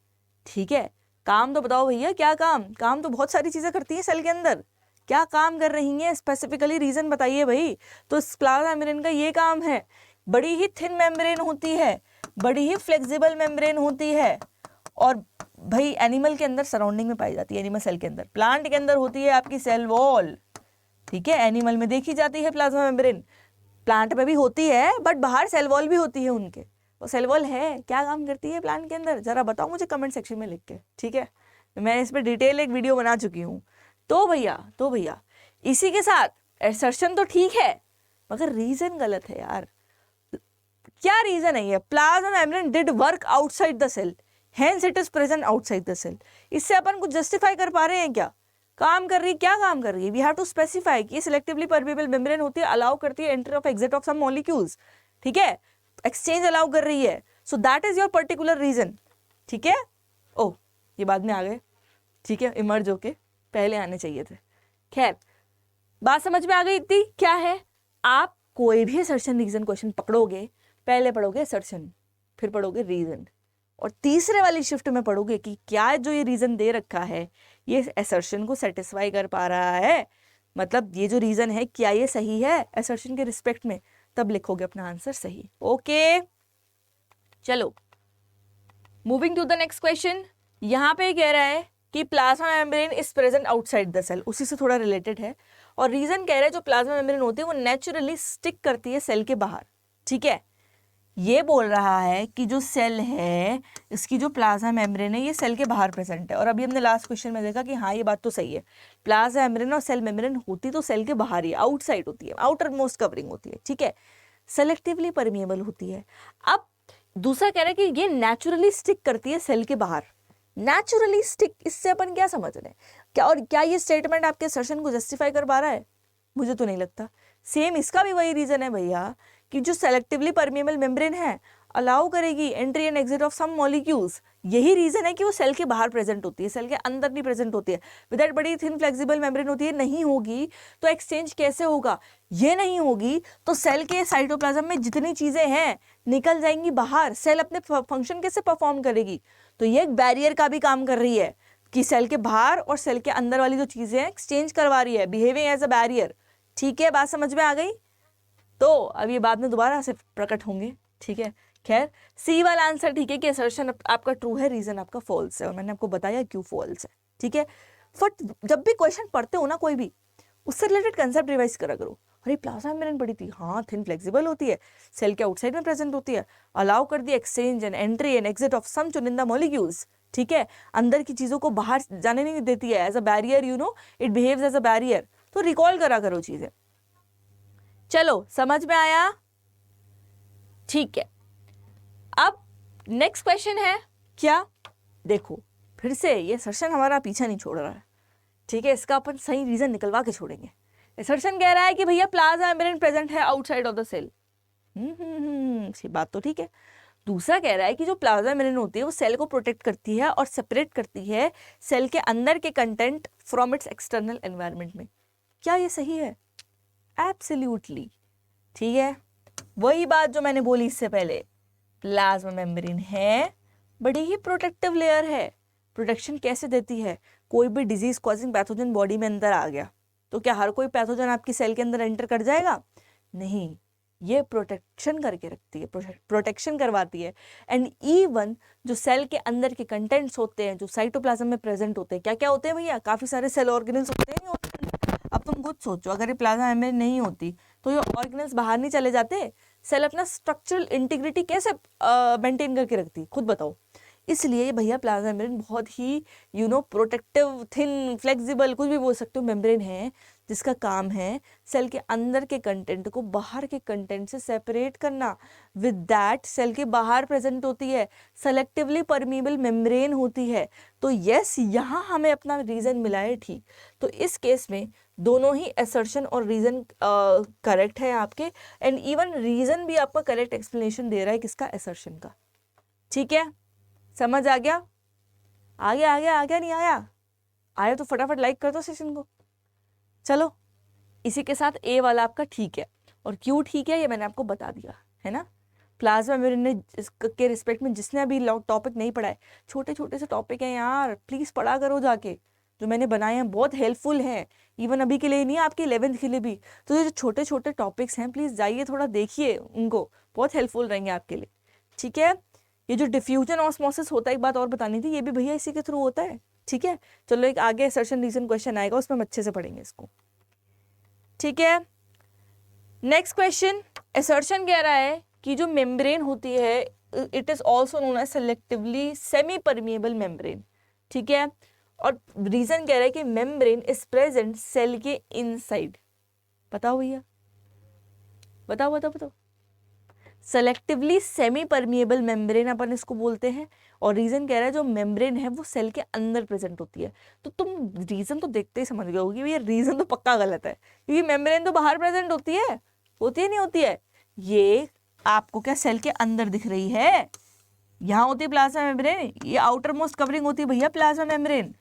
ठीक है, काम तो बताओ भैया, क्या काम तो बहुत सारी चीजें करती है सेल के अंदर, क्या काम कर रही हैं स्पेसिफिकली रीजन बताइए भाई। तो इस प्लाज्मा मेम्ब्रेन का ये काम है, बड़ी ही थिन मेम्ब्रेन होती है, बड़ी ही फ्लेक्सिबल मेम्ब्रेन होती है, और भाई एनिमल के अंदर सराउंडिंग में पाई जाती है, एनिमल सेल के अंदर। प्लांट के अंदर होती है आपकी सेल वॉल। ठीक है, एनिमल में देखी जाती है प्लाज्मा मेम्ब्रेन, प्लांट में भी होती है बट बाहर सेल वॉल भी होती है उनके। वो सेल वॉल है, क्या काम करती है प्लांट के अंदर, जरा बताओ मुझे कमेंट सेक्शन में लिख के। ठीक है, मैं इस पर डिटेल एक वीडियो बना चुकी हूँ। तो भैया इसी के साथ असर्शन तो ठीक है मगर रीजन गलत है यार। क्या रीजन है ये? Plasma membrane did work outside the cell, hence it is present outside the cell. इससे अपन कुछ जस्टिफाई कर पा रहे हैं क्या? काम कर रही है, क्या काम कर रही है? वी हैव टू स्पेसिफाई कि सिलेक्टिवली परमिएबल मेम्ब्रेन होती है, अलाउ करती है entry of exit of some molecules. ठीक है, एक्सचेंज अलाउ कर रही है, so that is your particular reason. ठीक है, ओह ये बाद में आ गए, ठीक है, इमर्ज होके, पहले आने चाहिए थे। खैर, बात समझ में आ गई इतनी? क्या है, आप कोई भी असर्शन रीजन क्वेश्चन पकड़ोगे, पहले पढ़ोगे असर्शन, फिर पढ़ोगे रीजन, और तीसरे वाली शिफ्ट में पढ़ोगे कि क्या जो ये रीजन दे रखा है ये असर्शन को सेटिस्फाई कर पा रहा है, मतलब ये जो रीजन है क्या ये सही है असर्शन के रिस्पेक्ट में, तब लिखोगे अपना आंसर सही। ओके, चलो moving to the next question. यहाँ पे कह रहा है कि plasma membrane is present outside the cell, उसी से थोड़ा रिलेटेड है, और रीजन कह रहा है जो प्लाज्मा मेम्ब्रेन होती है वो नेचुरली स्टिक करती है सेल के बाहर। ठीक है, ये बोल रहा है कि जो सेल है इसकी जो प्लाज्मा मेम्ब्रेन है ये सेल के बाहर प्रेजेंट है। और अभी हमने लास्ट क्वेश्चन में देखा कि हाँ ये बात तो सही है, प्लाज्मा मेम्ब्रेन और सेल मेम्ब्रेन होती तो सेल के बाहर ही, आउटसाइड होती है, आउटर मोस्ट कवरिंग होती है, ठीक है, सेलेक्टिवली परमिएबल होती है। अब दूसरा कह रहा है कि ये नेचुरली स्टिक करती है सेल के बाहर। नेचुरली स्टिक, इससे अपन क्या समझ रहे हैं क्या, और क्या ये स्टेटमेंट आपके असर्शन को जस्टिफाई कर पा रहा है? मुझे तो नहीं लगता। सेम इसका भी वही रीजन है भैया कि जो सेलेक्टिवली परमिएबल मेम्ब्रेन है अलाउ करेगी entry and exit of some molecules. यही रीजन है कि वो सेल के बाहर प्रेजेंट होती है, सेल के अंदर नहीं प्रेजेंट होती है। विदाउट बड़ी थिन फ्लेक्सिबल मेम्ब्रेन होती है, नहीं होगी तो एक्सचेंज कैसे होगा? ये नहीं होगी तो सेल के साइटोप्लाज्म में जितनी चीजें हैं निकल जाएंगी बाहर, सेल अपने फंक्शन कैसे परफॉर्म करेगी? तो ये एक बैरियर का भी काम कर रही है कि सेल के बाहर और सेल के अंदर वाली जो चीजें हैं एक्सचेंज करवा रही है, बिहेविंग एज अ बैरियर। ठीक है, बात समझ में आ गई? तो अब ये बाद में दोबारा से प्रकट होंगे, ठीक है। खैर, सी वाला आंसर ठीक है कि असर्शन आपका ट्रू है, रीजन आपका फॉल्स है, और मैंने आपको बताया क्यों फॉल्स है, ठीक है। बट जब भी क्वेश्चन पढ़ते हो ना कोई भी, उससे रिलेटेड कंसेप्ट रिवाइज करा करो। अरे प्लाज्मा मेम्ब्रेन पड़ी थी, हाँ थिन फ्लेक्सिबल होती है, सेल के आउटसाइड में प्रेजेंट होती है, अलाउ कर दी exchange and entry and exit of some चुनिंदा मॉलिक्यूल्स, ठीक है, अंदर की चीजों को बाहर जाने नहीं देती है, as a barrier, you know it behaves as a barrier. तो रिकॉल करा करो चीजें। चलो समझ में आया? ठीक है, अब नेक्स्ट क्वेश्चन है क्या, देखो फिर से ये असर्शन हमारा पीछा नहीं छोड़ रहा है, ठीक है, इसका अपन सही रीजन निकलवा के छोड़ेंगे। असर्शन कह रहा है कि भैया प्लाज्मा मेम्ब्रेन प्रेजेंट है आउटसाइड ऑफ द सेल। बात तो ठीक है। दूसरा कह रहा है कि जो प्लाज्मा मेम्ब्रेन होती है वो सेल को प्रोटेक्ट करती है और सेपरेट करती है सेल के अंदर के content from its external environment में। क्या ये सही है? एब्सोल्युटली, ठीक है। वही बात जो मैंने बोली इससे पहले, प्लाज्मा मेम्ब्रेन है बड़ी ही प्रोटेक्टिव लेयर है। प्रोटेक्शन कैसे देती है? कोई भी डिजीज कॉजिंग पैथोजन बॉडी में अंदर आ गया तो क्या हर कोई पैथोजन आपकी सेल के अंदर एंटर कर जाएगा? नहीं, ये प्रोटेक्शन करके रखती है, प्रोटेक्शन करवाती है। एंड इवन जो सेल के अंदर के कंटेंट्स होते हैं जो साइटोप्लाज्म में प्रेजेंट होते हैं, क्या क्या होते हैं भैया? काफी सारे सेल ऑर्गेनल्स होते हैं। अब तुम खुद सोचो, अगर ये प्लाज्मा मेम्ब्रेन नहीं होती तो ये ऑर्गेनल्स बाहर नहीं चले जाते, सेल अपना स्ट्रक्चरल इंटीग्रिटी कैसे मेंटेन करके रखती? खुद बताओ। इसलिए भैया प्लाज्मा मेम्ब्रेन बहुत ही you know protective, thin, flexible, कुछ भी बोल सकते हो, मेम्ब्रेन है जिसका काम है सेल के अंदर के कंटेंट को बाहर के कंटेंट से सेपरेट करना। विद दैट सेल के बाहर प्रेजेंट होती है, सेलेक्टिवली परमिएबल मेम्ब्रेन होती है। तो यस, यहाँ हमें अपना रीजन मिला है, ठीक। तो इस केस में दोनों ही असर्शन और रीजन करेक्ट है आपके, एंड इवन रीजन भी आपका करेक्ट एक्सप्लेनेशन दे रहा है किसका? असर्शन का। ठीक है, समझ आ गया? आ गया, आ गया, आ गया, नहीं आया? आया तो फटाफट लाइक कर दो सेशन को। चलो, इसी के साथ ए वाला आपका ठीक है, और क्यों ठीक है ये मैंने आपको बता दिया है ना। प्लाज्मा मेम्ब्रेन के रिस्पेक्ट में जिसने अभी टॉपिक नहीं पढ़ा है, छोटे छोटे से टॉपिक हैं यार, प्लीज पढ़ा करो जाके, जो मैंने बनाए हैं बहुत हेल्पफुल हैं, इवन अभी के लिए नहीं, आपके 11th के लिए भी। तो ये जो छोटे छोटे टॉपिक्स हैं प्लीज जाइए थोड़ा देखिए उनको, बहुत हेल्पफुल रहेंगे आपके लिए, ठीक है। ये जो डिफ्यूजन ऑस्मोसिस होता है, एक बात और बतानी थी, ये भी भैया इसी के थ्रू होता है, ठीक है। चलो एक आगे असर्शन रीजन क्वेश्चन आएगा, उसमें हम अच्छे से पढ़ेंगे इसको, ठीक है। नेक्स्ट क्वेश्चन, असर्शन कह रहा है कि जो मेम्ब्रेन होती है it is also known as selectively semi permeable membrane, ठीक है। और रीजन कह रहा है कि मेम्ब्रेन इज प्रेजेंट सेल के इनसाइड। बताओ भैया, बताओ बताओ बताओ। सेलेक्टिवली सेमी परमिएबल मेम्ब्रेन अपन इसको बोलते हैं, और रीजन कह रहा है जो मेम्ब्रेन है वो सेल के अंदर प्रेजेंट होती है। तो तुम रीजन तो देखते ही समझ गए होगी ये रीजन तो पक्का गलत है, क्योंकि मेम्ब्रेन तो बाहर प्रेजेंट होती है नहीं होती है? ये आपको क्या सेल के अंदर दिख रही है? यहाँ होती है प्लाज्मा मेम्ब्रेन, ये आउटर मोस्ट कवरिंग होती है भैया प्लाज्मा मेम्ब्रेन,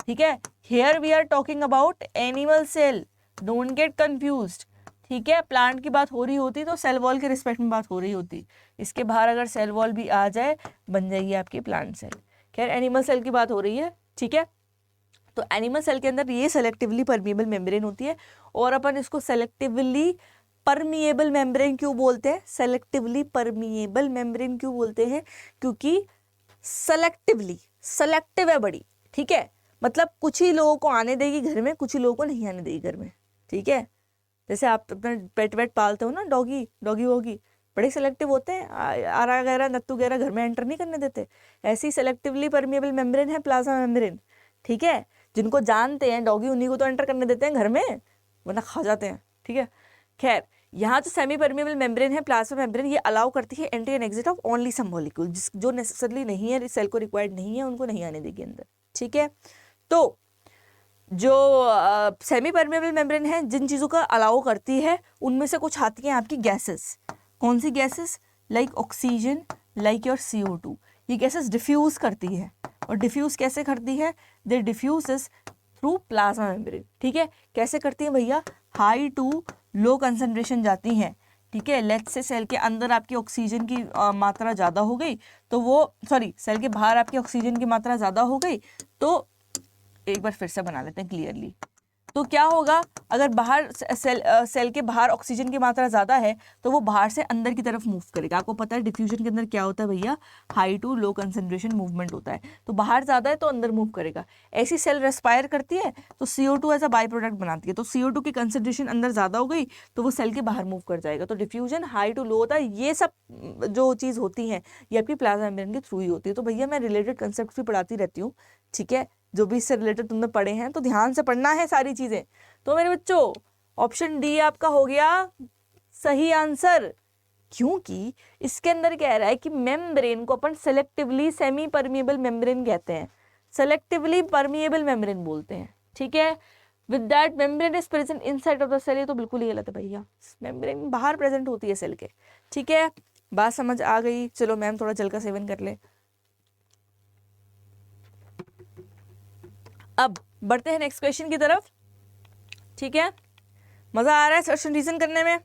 ठीक है। Here we are talking about animal cell, don't get confused, ठीक है। प्लांट की बात हो रही होती तो सेल वॉल के रिस्पेक्ट में बात हो रही होती, इसके बाहर अगर सेल वॉल भी आ जाए बन जाएगी आपकी प्लांट सेल। खैर एनिमल सेल की बात हो रही है, ठीक है। तो एनिमल सेल के अंदर ये सेलेक्टिवली परमिएबल मेम्ब्रेन होती है, और अपन इसको सेलेक्टिवली परमिएबल मेम्ब्रेन क्यों बोलते हैं? सेलेक्टिवली परमिएबल मेम्ब्रेन क्यों बोलते हैं? क्योंकि सेलेक्टिव है बड़ी, ठीक है। मतलब कुछ ही लोगों को आने देगी घर में, कुछ ही लोगों को नहीं आने देगी घर में, ठीक है। जैसे आप अपना पेट वेट पालते हो ना, डॉगी वॉगी, बड़े सेलेक्टिव होते हैं, आरा वगैरह नत्तू वगैरह घर में एंटर नहीं करने देते। ऐसे ही सेलेक्टिवली परमिएबल मेम्ब्रेन है प्लाज्मा मेम्ब्रेन, ठीक है, जिनको जानते हैं डॉगी उन्हीं को तो एंटर करने देते हैं घर में, वरना खा जाते हैं, ठीक है। खैर, यहाँ जो सेमी परमिएबल मेम्ब्रेन है प्लाज्मा मेम्ब्रेन, ये अलाउ करती है entry and exit of only some molecule, जो नेसेसरली नहीं है, सेल को रिक्वायर्ड नहीं है, उनको नहीं आने देगी अंदर, ठीक है। तो जो सेमी परमिएबल मेम्ब्रेन है जिन चीज़ों का अलाउ करती है उनमें से कुछ आती हैं आपकी गैसेस। कौन सी gases? Like oxygen, like your CO2। ये गैसेस डिफ्यूज करती है, और डिफ्यूज कैसे करती है? दे डिफ्यूजेस थ्रू प्लाज्मा मेम्ब्रेन, ठीक है। कैसे करती है भैया? हाई टू लो कंसंट्रेशन जाती हैं, ठीक है। लेट्स से सेल के अंदर आपकी ऑक्सीजन की मात्रा ज़्यादा हो गई तो वो, सॉरी, सेल के बाहर आपकी ऑक्सीजन की मात्रा ज़्यादा हो गई तो, एक बार फिर से बना लेते हैं क्लियरली। तो क्या होगा, अगर बाहर सेल के बाहर ऑक्सीजन की मात्रा ज़्यादा है तो वो बाहर से अंदर की तरफ मूव करेगा। आपको पता है डिफ्यूजन के अंदर क्या होता है भैया? High to low concentration movement होता है, तो बाहर ज़्यादा है तो अंदर मूव करेगा। ऐसी सेल रेस्पायर करती है तो CO2 as a by product बनाती है, तो CO2 की कंसंट्रेशन अंदर ज़्यादा हो गई तो वो सेल के बाहर मूव कर जाएगा। तो डिफ्यूजन हाई टू लो होता है। ये सब जो चीज़ होती है ये आपकी प्लाज्मा मेम्ब्रेन के थ्रू ही होती है। तो भैया मैं रिलेटेड कंसेप्ट भी पढ़ाती रहती हूँ, ठीक है। जो भी इससे रिलेटेड तुमने पढ़े हैं तो ध्यान से पढ़ना है सारी चीज़ें। तो मेरे बच्चों, ऑप्शन डी आपका हो गया सही आंसर, क्योंकि इसके अंदर कह रहा है कि मेम्ब्रेन को अपन सेलेक्टिवली सेमी परमिएबल मेम्ब्रेन कहते हैं, सेलेक्टिवली परमिएबल मेम्ब्रेन बोलते हैं, ठीक है। With that membrane is present inside of the cell. ये तो बिल्कुल ही गलत है भैया, मेम्ब्रेन बाहर प्रेजेंट होती है सेल के, ठीक है। बात समझ आ गई? चलो मैम थोड़ा जल का सेवन कर ले। अब बढ़ते हैं नेक्स्ट क्वेश्चन की तरफ, ठीक है। मजा आ रहा है असर्शन रीजन करने में?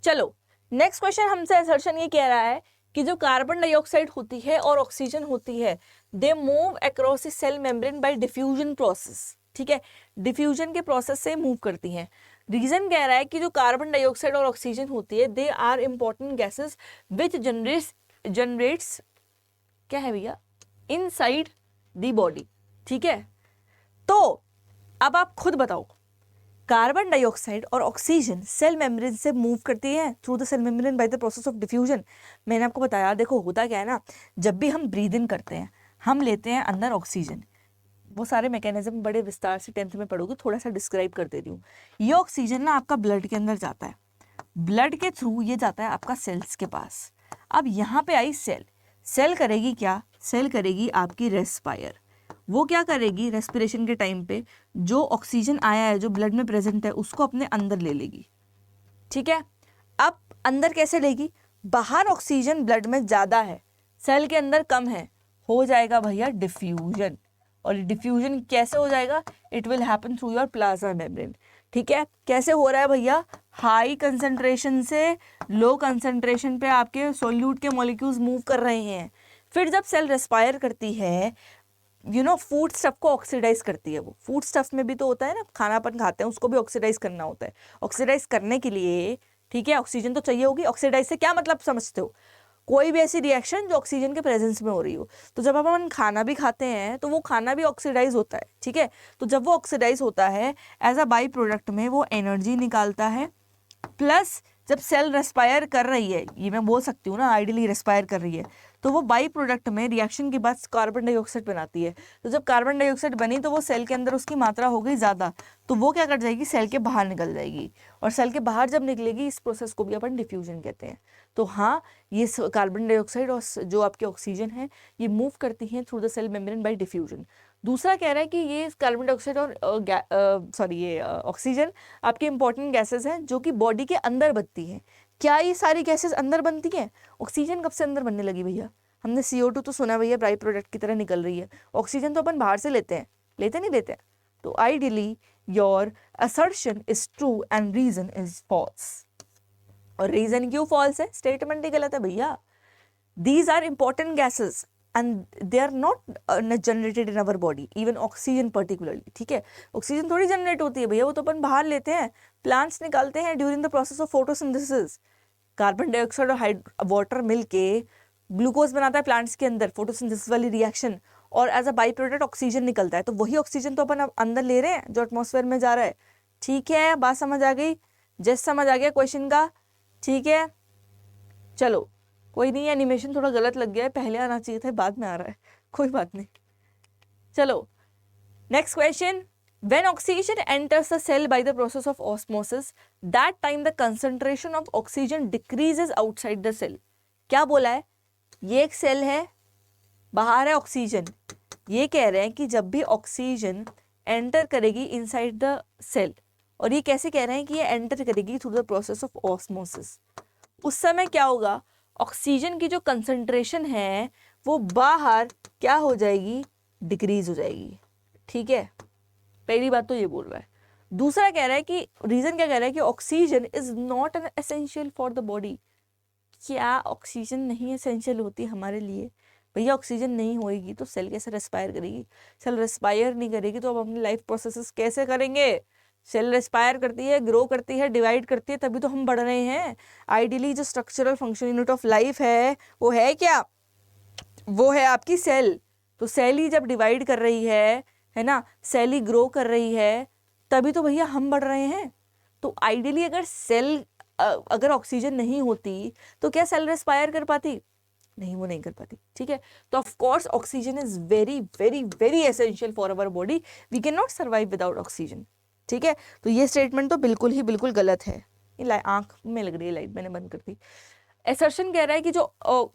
चलो नेक्स्ट क्वेश्चन हमसे असर्शन ये कह रहा है कि जो कार्बन डाइऑक्साइड होती है और ऑक्सीजन होती है, they move across the cell membrane by diffusion process, ठीक है। डिफ्यूजन के प्रोसेस से मूव करती हैं। रीजन कह रहा है कि जो कार्बन डाइऑक्साइड और ऑक्सीजन होती है, they are important gases which generates क्या है भैया? इनसाइड द बॉडी, ठीक है। तो अब आप खुद बताओ, कार्बन डाइऑक्साइड और ऑक्सीजन सेल मेम्ब्रेन से मूव करती है through the cell membrane by the process of diffusion. मैंने आपको बताया, देखो होता क्या है ना, जब भी हम ब्रीद इन करते हैं हम लेते हैं अंदर ऑक्सीजन। वो सारे मैकेनिज्म बड़े विस्तार से 10th में पढ़ोगे, थोड़ा सा डिस्क्राइब कर दे रही हूँ। ये ऑक्सीजन ना आपका ब्लड के अंदर जाता है, ब्लड के थ्रू ये जाता है आपका सेल्स के पास। अब यहाँ पे आई सेल, सेल करेगी क्या? सेल करेगी आपकी रेस्पायर। वो क्या करेगी? रेस्पिरेशन के टाइम पे जो ऑक्सीजन आया है, जो ब्लड में प्रेजेंट है, उसको अपने अंदर ले लेगी, ठीक है। अब अंदर कैसे लेगी? बाहर ऑक्सीजन ब्लड में ज़्यादा है, सेल के अंदर कम है, हो जाएगा भैया डिफ्यूजन। और डिफ्यूजन कैसे हो जाएगा? It will happen through your plasma membrane, ठीक है। कैसे हो रहा है भैया? हाई कंसंट्रेशन से लो कंसंट्रेशन पे आपके सोल्यूट के मॉलिक्यूल्स मूव कर रहे हैं। फिर जब सेल रेस्पायर करती है, फूड स्टफ को ऑक्सीडाइज करती है। वो फूड स्टफ में भी तो होता है ना, खाना अपन खाते हैं उसको भी ऑक्सीडाइज करना होता है। ऑक्सीडाइज करने के लिए, ठीक है, ऑक्सीजन तो चाहिए होगी। ऑक्सीडाइज से क्या मतलब समझते हो? कोई भी ऐसी रिएक्शन जो ऑक्सीजन के प्रेजेंस में हो रही हो। तो जब अपन खाना भी खाते हैं तो वो खाना भी ऑक्सीडाइज होता है, ठीक है। तो जब वो ऑक्सीडाइज होता है एज अ बाई प्रोडक्ट में वो एनर्जी निकालता है, प्लस जब सेल रेस्पायर कर रही है, ये मैं बोल सकती हूँ ना, आइडियली रेस्पायर कर रही है, तो वो बाई प्रोडक्ट में रिएक्शन के बाद कार्बन डाइऑक्साइड बनाती है। तो जब कार्बन डाइऑक्साइड बनी तो वो सेल के अंदर उसकी मात्रा हो गई ज़्यादा, तो वो क्या कर जाएगी? सेल के बाहर निकल जाएगी। और सेल के बाहर जब निकलेगी, इस प्रोसेस को भी अपन डिफ्यूजन कहते हैं। तो हाँ, ये कार्बन डाइऑक्साइड और जो आपके ऑक्सीजन है ये मूव करती हैं through the cell membrane by diffusion. दूसरा कह रहा है कि ये कार्बन डाइऑक्साइड और ये ऑक्सीजन आपके इंपॉर्टेंट गैसेस हैं जो कि बॉडी के अंदर बनती हैं। क्या ये सारी गैसेस अंदर बनती हैं? ऑक्सीजन कब से अंदर बनने लगी भैया? हमने CO2 तो सुना भैया बाई प्रोडक्ट की तरह निकल रही है। ऑक्सीजन तो अपन बाहर से लेते हैं, नहीं लेते हैं। तो ideally your assertion is true and reason is false. और रीजन क्यों फॉल्स है? स्टेटमेंट ही गलत है भैया। These are important gases and they are not generated in our body, even oxygen particularly, ठीक है। ऑक्सीजन थोड़ी जनरेट होती है भैया, वो तो अपन बाहर लेते हैं, प्लांट्स निकालते हैं during the process of photosynthesis. Carbon dioxide और वाटर मिल के ग्लूकोज बनाता है प्लांट्स के अंदर, फोटोसिंथेसिस वाली रिएक्शन, और as a by product oxygen निकलता है। तो वही ऑक्सीजन तो अपन अंदर ले रहे हैं जो एटमॉस्फेयर में जा रहा है, ठीक है। बात समझ आ गई? जस्ट समझ आ गया क्वेश्चन का, ठीक है। चलो कोई नहीं, एनिमेशन थोड़ा गलत लग गया है, पहले आना चाहिए था, बाद में आ रहा है, कोई बात नहीं। चलो next question, when oxygen enters the cell by the process of osmosis, that time the concentration of oxygen decreases outside the cell। क्या बोला है, ये एक सेल है, बाहर है ऑक्सीजन, ये कह रहे हैं कि जब भी ऑक्सीजन एंटर करेगी इनसाइड द सेल, और ये कैसे कह रहे हैं कि ये एंटर करेगी through the process of osmosis, उस समय क्या होगा, ऑक्सीजन की जो कंसंट्रेशन है वो बाहर क्या हो जाएगी, डिक्रीज हो जाएगी। ठीक है, पहली बात तो ये बोल रहा है। दूसरा कह रहा है कि रीजन क्या कह रहा है कि oxygen is not an essential for the body. क्या ऑक्सीजन नहीं एसेंशियल होती हमारे लिए? भैया ऑक्सीजन नहीं होएगी तो सेल कैसे रेस्पायर करेगी? सेल रेस्पायर नहीं करेगी तो अब अपनी लाइफ प्रोसेसेस कैसे करेंगे? सेल रेस्पायर करती है, ग्रो करती है, डिवाइड करती है, तभी तो हम बढ़ रहे हैं। आइडियली जो structural function unit of life है वो है क्या? वो है आपकी सेल। तो सेल ही जब डिवाइड कर रही है ना, सेल ही ग्रो कर रही है, तभी तो भैया हम बढ़ रहे हैं। तो आइडियली अगर सेल अगर ऑक्सीजन नहीं होती तो क्या सेल रेस्पायर कर पाती? नहीं, वो नहीं कर पाती। ठीक है, तो of course oxygen is very very very essential for our body, we can not survive without oxygen. ठीक है, तो ये स्टेटमेंट तो बिल्कुल ही बिल्कुल गलत है। ये आंख में लग रही है लाइट, मैंने बंद कर दी। एसर्शन कह रहा है कि जो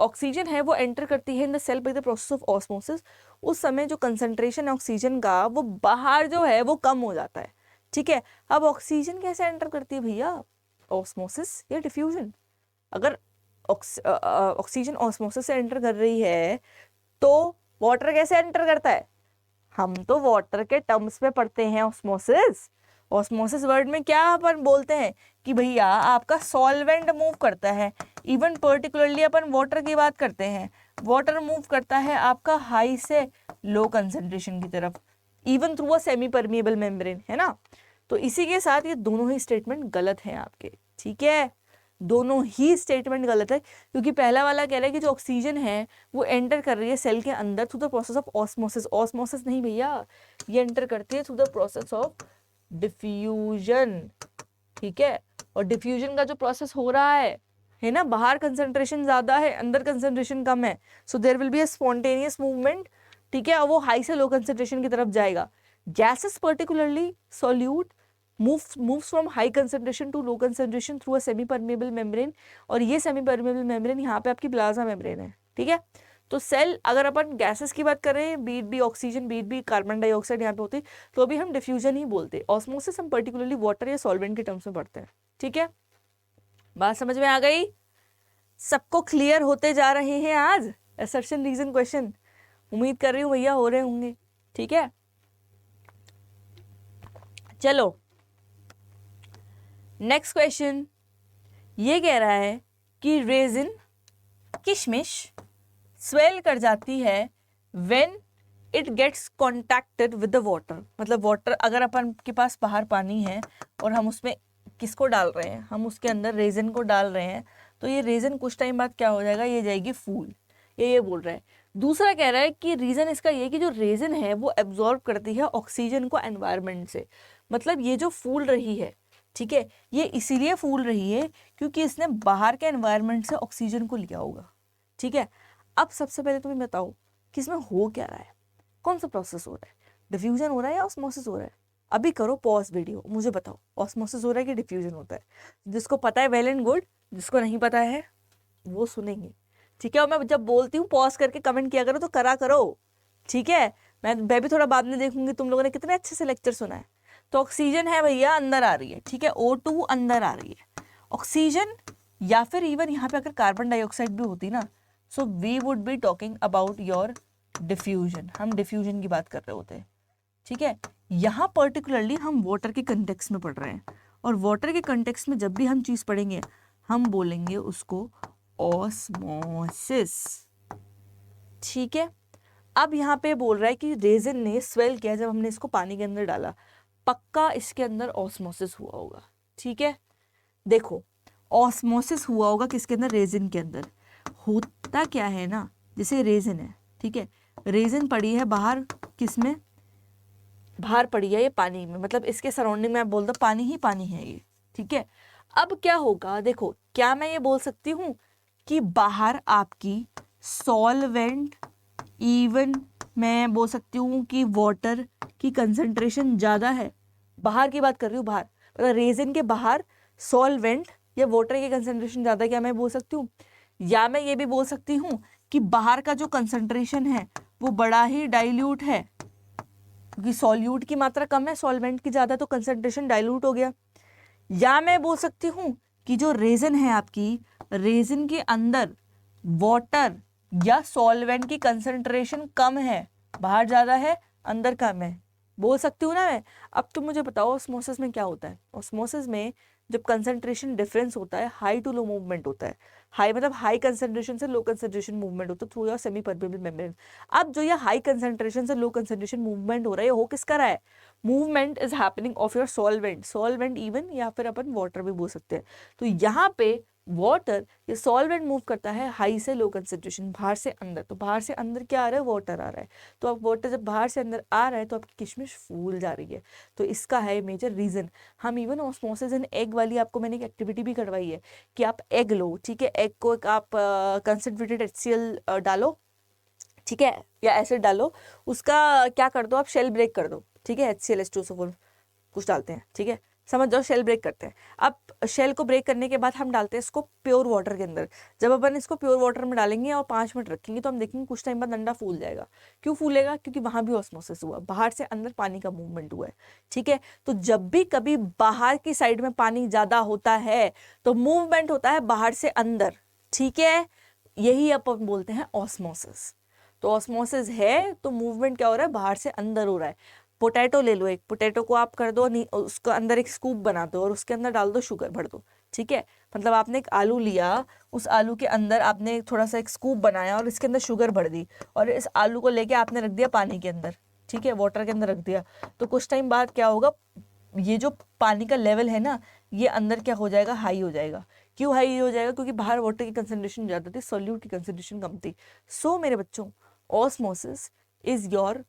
ऑक्सीजन है वो एंटर करती है in the cell by the process of osmosis, उस समय जो कंसंट्रेशन है ऑक्सीजन का वो बाहर जो है वो कम हो जाता है। ठीक है, अब ऑक्सीजन कैसे एंटर करती है भैया? ऑस्मोसिस या डिफ्यूजन। अगर ऑक्सीजन ऑस्मोसिस से एंटर कर रही है तो वाटर कैसे एंटर करता है? हम तो वाटर के टर्म्स में पढ़ते हैं ऑस्मोसिस। ऑस्मोसिस वर्ड में क्या अपन बोलते हैं कि भैया आपका सॉल्वेंट मूव करता है। इवन पर्टिकुलरली अपन वाटर की बात करते हैं, वाटर मूव करता है आपका हाई से लो कंसंट्रेशन की तरफ, even through a semi permeable membrane, है ना। तो इसी के साथ ये दोनों ही स्टेटमेंट गलत हैं आपके। ठीक है, दोनों ही स्टेटमेंट गलत है, क्योंकि पहला वाला कह रहा है कि जो ऑक्सीजन है वो एंटर कर रही है सेल के अंदर through the process of osmosis. Osmosis नहीं भैया, ये एंटर करती है through the process of diffusion. ठीक है, और डिफ्यूजन का जो प्रोसेस हो रहा है ना, बाहर कंसंट्रेशन ज्यादा है, अंदर कंसंट्रेशन कम है, so there will be a spontaneous movement. ठीक है, और वो हाई से लो कंसंट्रेशन की तरफ जाएगा। Gases particularly solute moves from high concentration to low concentration through a semi permeable membrane, और ये semi permeable membrane यहाँ पे आपकी प्लाज्मा मेम्ब्रेन है। ठीक है, तो सेल अगर अपन गैसेस की बात करें, बीट भी ऑक्सीजन, बीट भी कार्बन डाइऑक्साइड यहाँ पे होती, तो अभी हम डिफ्यूजन ही बोलते। ऑस्मोसिस हम पर्टिकुलरली वाटर या सॉल्वेंट के टर्म्स में पढ़ते हैं। ठीक है, बात समझ में आ गई? सबको क्लियर होते जा रहे हैं आज असर्शन रीजन क्वेश्चन? उम्मीद कर रही हूँ भैया हो रहे होंगे। ठीक है, चलो नेक्स्ट क्वेश्चन ये कह रहा है कि रेजिन, किशमिश स्वेल कर जाती है when it gets contacted with the water. मतलब वाटर, अगर अपन के पास बाहर पानी है और हम उसमें किसको डाल रहे हैं, हम उसके अंदर रेजिन को डाल रहे हैं, तो ये रेजिन कुछ टाइम बाद क्या हो जाएगा, ये जाएगी फूल। ये बोल रहा है। दूसरा कह रहा है कि रीजन इसका ये कि जो रेजिन है वो एब्जॉर्ब करती है ऑक्सीजन को एनवायरनमेंट से। मतलब ये जो फूल रही है, ठीक है, ये इसीलिए फूल रही है क्योंकि इसने बाहर के एनवायरनमेंट से ऑक्सीजन को लिया होगा। ठीक है, अब सबसे पहले तुम्हें बताओ कि इसमें हो क्या रहा है, कौन सा प्रोसेस हो रहा है, डिफ्यूजन हो रहा है या ऑस्मोसिस हो रहा है? अभी करो पॉज वीडियो, मुझे बताओ ऑस्मोसिस हो रहा है कि डिफ्यूजन होता है। जिसको पता है वेल एंड गुड, जिसको नहीं पता है वो सुनेंगे। ठीक है, और मैं जब बोलती हूँ पॉज करके कमेंट किया करो, तो करा करो। ठीक है, मैं भी थोड़ा बाद में देखूंगी तुम लोगों ने कितने अच्छे से लेक्चर सुना है। तो ऑक्सीजन है भैया अंदर आ रही है। ठीक है, O2 अंदर आ रही है, ऑक्सीजन, या फिर इवन यहाँ पे अगर कार्बन डाइऑक्साइड भी होती ना, so we would be talking about your diffusion. हम डिफ्यूजन की बात कर रहे होते हैं। ठीक है, यहाँ पर्टिकुलरली हम वाटर के कंटेक्स्ट में पढ़ रहे हैं, और वाटर के कंटेक्स्ट में जब भी हम चीज पढ़ेंगे हम बोलेंगे उसको ऑस्मोसिस। ठीक है, अब यहाँ पे बोल रहा है कि रेजिन ने स्वेल किया जब हमने इसको पानी के अंदर डाला, पक्का इसके अंदर ऑस्मोसिस हुआ होगा। ठीक है, देखो ऑस्मोसिस हुआ होगा किसके अंदर, रेजिन के अंदर। होता क्या है ना, जैसे रेजिन है, ठीक है, रेजिन पड़ी है बाहर, किसमें, बाहर पड़ी है ये पानी में, मतलब इसके सराउंडिंग में आप बोल दो पानी ही पानी है ये। ठीक है, अब क्या होगा, देखो क्या मैं ये बोल सकती हूँ कि बाहर आपकी सॉल्वेंट, इवन मैं बोल सकती हूँ कि वाटर की कंसंट्रेशन ज़्यादा है, बाहर की बात कर रही हूँ, बाहर मतलब रेजिन के बाहर सॉल्वेंट या वाटर की कंसंट्रेशन ज़्यादा है, क्या मैं बोल सकती हूँ? या मैं ये भी बोल सकती हूँ कि बाहर का जो कंसंट्रेशन है वो बड़ा ही डाइल्यूट है, क्योंकि सॉल्यूट की मात्रा कम है, सॉल्वेंट की ज़्यादा, तो कंसंट्रेशन डाइल्यूट हो गया। या मैं बोल सकती हूँ कि जो रेजिन है आपकी, रेजिन के अंदर वाटर या सॉल्वेंट की कंसंट्रेशन कम है, बाहर ज़्यादा है अंदर कम है, बोल सकती हूँ ना मैं। अब तुम मुझे बताओ ऑस्मोसिस में क्या होता है? ऑस्मोसिस में जब कंसंट्रेशन डिफरेंस होता है, हाई टू लो मूवमेंट होता है। हाई मतलब हाई कंसंट्रेशन से लो कंसंट्रेशन मूवमेंट होता है through your semi permeable membrane. अब जो ये हाई कंसंट्रेशन से लो कंसंट्रेशन मूवमेंट हो रहा है, हो किसका रहा है? Movement is happening of your solvent, solvent even, या फिर अपन वाटर भी बोल सकते हैं। तो यहाँ पे वाटर, ये सॉल्वेंट मूव करता है हाई से लो कंसंट्रेशन, बाहर से अंदर। तो बाहर से अंदर क्या आ रहा है? वाटर आ रहा है। तो अब वाटर जब बाहर से अंदर आ रहा है तो आपकी किशमिश फूल जा रही है। तो इसका है मेजर रीजन। हम इवन ऑस्मोसिस इन एग वाली आपको मैंने एक एक्टिविटी भी करवाई है कि आप एग लो, ठीक है, एग को एक आप कंसंट्रेटेड HCl डालो, ठीक है, या एसिड डालो, उसका क्या कर दो आप, शेल ब्रेक कर दो, ठीक है, HCl कुछ डालते हैं, ठीक है, समझ जाओ, शेल ब्रेक करते हैं। अब शेल को ब्रेक करने के बाद हम डालते हैं इसको प्योर वाटर के अंदर। जब अपन इसको प्योर वाटर में डालेंगे और 5 मिनट रखेंगे तो हम देखेंगे कुछ टाइम बाद अंडा फूल जाएगा। क्यों फूलेगा? क्योंकि वहां भी ऑस्मोसिस हुआ, बाहर से अंदर पानी का मूवमेंट हुआ है, ठीक है। तो जब भी कभी बाहर की साइड में पानी ज्यादा होता है तो मूवमेंट होता है बाहर से अंदर, ठीक है, यही अपन बोलते हैं ऑस्मोसिस। तो ऑस्मोसिस है तो मूवमेंट क्या हो रहा है? बाहर से अंदर हो रहा है। पोटैटो ले लो, एक पोटैटो को आप कर दो, उसके अंदर एक स्कूप बना दो और उसके अंदर डाल दो शुगर, भर दो, ठीक है। मतलब आपने एक आलू लिया, उस आलू के अंदर आपने थोड़ा सा एक स्कूप बनाया और इसके अंदर शुगर भर दी, और इस आलू को लेके आपने रख दिया पानी के अंदर, ठीक है, वाटर के अंदर रख दिया। तो कुछ टाइम बाद क्या होगा? ये जो पानी का लेवल है ना, ये अंदर क्या हो जाएगा? हाई हो जाएगा। क्यों हाई हो जाएगा? क्योंकि बाहर वाटर की कंसंट्रेशन ज़्यादा थी, सॉल्यूट की कंसंट्रेशन कम थी। सो मेरे बच्चों, osmosis is your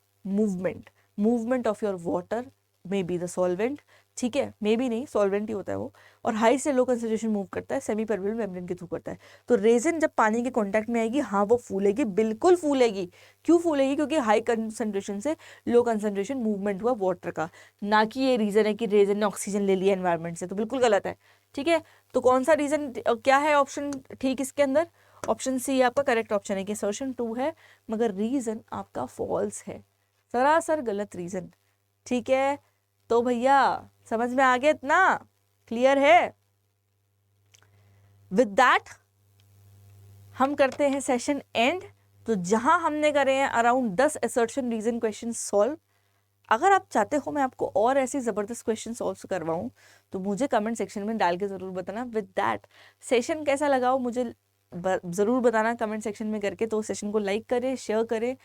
movement of your water, may be the solvent, ठीक है, मे बी नहीं, सॉल्वेंट ही होता है वो, और हाई से लो कंसंट्रेशन मूव करता है, सेमी परमेबल मेम्ब्रेन के थ्रू करता है। तो रेजिन जब पानी के कांटेक्ट में आएगी, हाँ वो फूलेगी, बिल्कुल फूलेगी। क्यों फूलेगी? क्योंकि हाई कंसंट्रेशन से लो कंसंट्रेशन मूवमेंट हुआ वाटर का, ना कि ये रीजन है कि रेजिन ने ऑक्सीजन ले लिया एनवायरमेंट से, तो बिल्कुल गलत है, ठीक है। तो कौन सा रीजन क्या है ऑप्शन ठीक इसके अंदर? ऑप्शन सी आपका करेक्ट ऑप्शन है कि असर्शन 2 है, मगर रीजन आपका फॉल्स है, सरासर गलत रीजन, ठीक है। तो भैया समझ में आ गया? इतना क्लियर है? विद दैट हम करते हैं सेशन एंड। तो जहां हमने करे हैं around 10 assertion reason question solve. अगर आप चाहते हो मैं आपको और ऐसी ज़बरदस्त क्वेश्चन सॉल्व करवाऊं तो मुझे कमेंट सेक्शन में डाल के ज़रूर बताना। विद दैट सेशन कैसा लगा हो मुझे ज़रूर बताना कमेंट सेक्शन में करके। तो सेशन को लाइक करें, शेयर करें,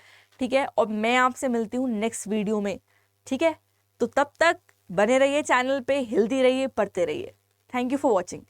ठीक है। और मैं आपसे मिलती हूँ नेक्स्ट वीडियो में, ठीक है। तो तब तक बने रहिए चैनल पे, हिलती रहिए, पढ़ते रहिए। Thank you for watching.